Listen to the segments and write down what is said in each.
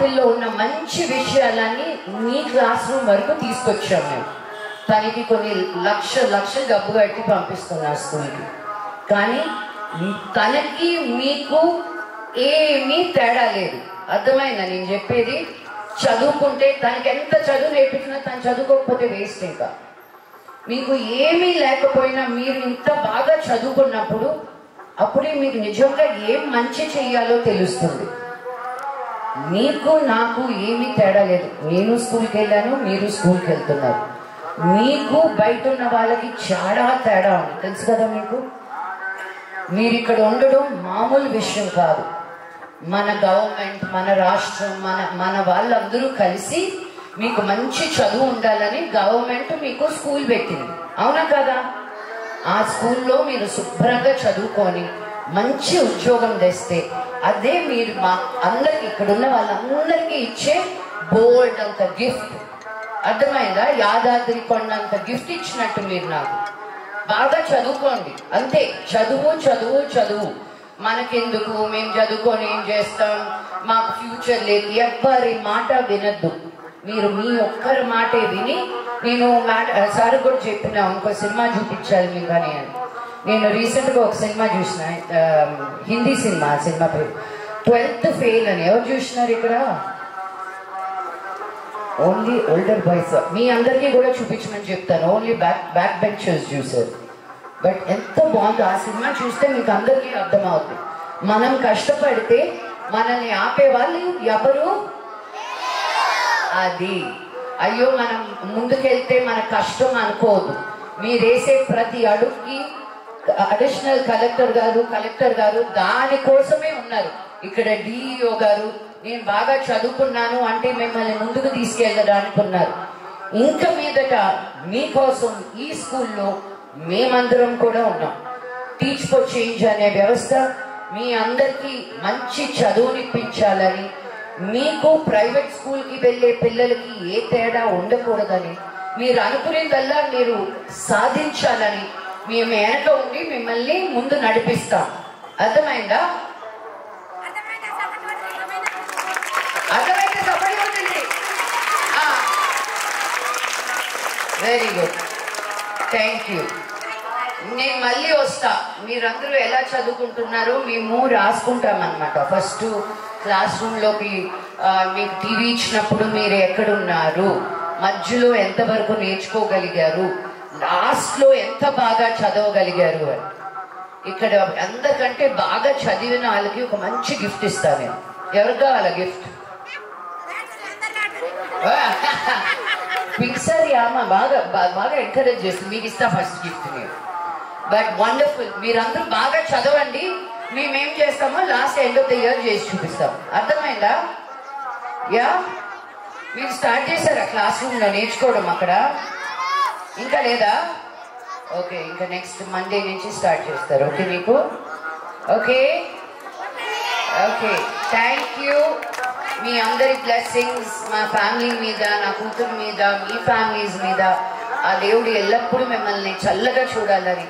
లో ఉన్న మంచి విషయాలన్నీ మీ క్లాస్ రూమ్ వరకు తీసుకొచ్చాం మేము. తనకి కొన్ని లక్షలు డబ్బు కట్టి పంపిస్తున్నా స్కూల్కి. కానీ తనకి మీకు ఏమీ తేడా లేదు. అర్థమైందా నేను చెప్పేది? చదువుకుంటే తనకి ఎంత చదువు నేర్పించినా తను చదువుకోకపోతే వేస్ట్. ఇంకా మీకు ఏమీ లేకపోయినా మీరు ఇంత బాగా చదువుకున్నప్పుడు అప్పుడే మీకు నిజంగా ఏం మంచి చెయ్యాలో తెలుస్తుంది. మీకు నాకు ఏమీ తేడా లేదు. నేను స్కూల్కి వెళ్ళాను, మీరు స్కూల్కి వెళ్తున్నారు. మీకు బయట ఉన్న వాళ్ళకి చాలా తేడా ఉంది, తెలుసు కదా మీకు. మీరు ఇక్కడ ఉండడం మామూలు విషయం కాదు. మన గవర్నమెంట్, మన రాష్ట్రం, మన వాళ్ళందరూ కలిసి మీకు మంచి చదువు ఉండాలని గవర్నమెంట్ మీకు స్కూల్ పెట్టింది, అవునా కదా? ఆ స్కూల్లో మీరు శుభ్రంగా చదువుకొని మంచి ఉద్యోగం తెస్తే అదే మీరు మా అందరికి, ఇక్కడ ఉన్న వాళ్ళందరికీ ఇచ్చే బోల్డ్ అంత గిఫ్ట్. అర్థమైందా? యాదాద్రి కొండంత గిఫ్ట్ ఇచ్చినట్టు మీరు నాకు. బాగా చదువుకోండి అంతే. చదువు చదువు చదువు. మనకెందుకు, మేము చదువుకొని ఏం చేస్తాం, మాకు ఫ్యూచర్ లేదు, ఎవ్వరి మాట వినద్దు. మీరు మీ ఒక్కరి మాటే విని, నేను సార్ కూడా చెప్పిన ఇంకో సినిమా చూపించాలి మీకు అని. నేను రీసెంట్గా ఒక సినిమా చూసిన, హిందీ సినిమా. ఆ సినిమా పేరు 12th ఫెయిల్ అని. ఎవరు చూసినారు ఇక్కడ? Only older boys. మీ అందరికీ కూడా చూపించమని చెప్తాను. ఓన్లీ బ్యాక్ బెంచర్స్ చూసారు. బట్ ఎంత బాగుందో ఆ సినిమా. చూస్తే మీకు అందరికీ అర్థమవుతుంది. మనం కష్టపడితే మనల్ని ఆపేవాళ్ళు ఎవరు? అది అయ్యో మనం ముందుకెళ్తే మన కష్టం అనుకోదు. మీరేసే ప్రతి అడుగుకి అడిషనల్ కలెక్టర్ గారు దానికోసమే ఉన్నారు. ఇక్కడ డిఈఓ గారు నేను బాగా చదువుకున్నాను అంటే మిమ్మల్ని ముందుకు తీసుకెళ్ళడానికి ఉన్నారు. ఇంకా మీదట మీకోసం ఈ స్కూల్లో మేమందరం కూడా ఉన్నాం. టీచ్ ఫర్ చేంజ్ అనే వ్యవస్థ మీ అందరికీ మంచి చదువునిప్పించాలని, మీకు ప్రైవేట్ స్కూల్కి వెళ్ళే పిల్లలకి ఏ తేడా ఉండకూడదని, మీరు అనుకునేదల్లా మీరు సాధించాలని మేము వెనక ఉండి మిమ్మల్ని ముందు నడిపిస్తాం. అర్థమైందా? అర్థమైతే సపోర్ట్ ఉంటుంది. Very good, thank you. నేను మళ్ళీ వస్తా. మీరందరూ ఎలా చదువుకుంటున్నారో మేము రాసుకుంటామన్నమాట. ఫస్ట్ క్లాస్ రూమ్లోకి మీకు టీవీ ఇచ్చినప్పుడు మీరు ఎక్కడున్నారు, మధ్యలో ఎంతవరకు నేర్చుకోగలిగారు, లాస్ట్లో ఎంత బాగా చదవగలిగారు అని. ఇక్కడ అందరికంటే బాగా చదివిన వాళ్ళకి ఒక మంచి గిఫ్ట్ ఇస్తాను నేను. ఎవరు కావాలా గిఫ్ట్? పిక్సర్ యామ బాగా ఎంకరేజ్ చేస్తుంది. మీకు ఇస్తా ఫస్ట్ గిఫ్ట్ నేను. But wonderful. మీరందరూ బాగా చదవండి. మేమేం చేస్తామో last end of the year చేసి చూపిస్తాం. అర్థమైందా? యా, మీరు స్టార్ట్ చేశారా క్లాస్ రూమ్లో నేర్చుకోవడం? అక్కడ ఇంకా లేదా? ఓకే, ఇంకా నెక్స్ట్ మండే నుంచి స్టార్ట్ చేస్తారు. ఓకే మీకు? Okay okay, thank you. మీ అందరి బ్లెస్సింగ్స్ మా ఫ్యామిలీ మీద, నా కూతురు మీద, మీ ఫ్యామిలీస్ మీద ఆ దేవుడు ఎల్లప్పుడూ మిమ్మల్ని చల్లగా చూడాలని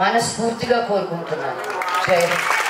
మనస్ఫూర్తిగా కోరుకుంటున్నాను. జై హింద్.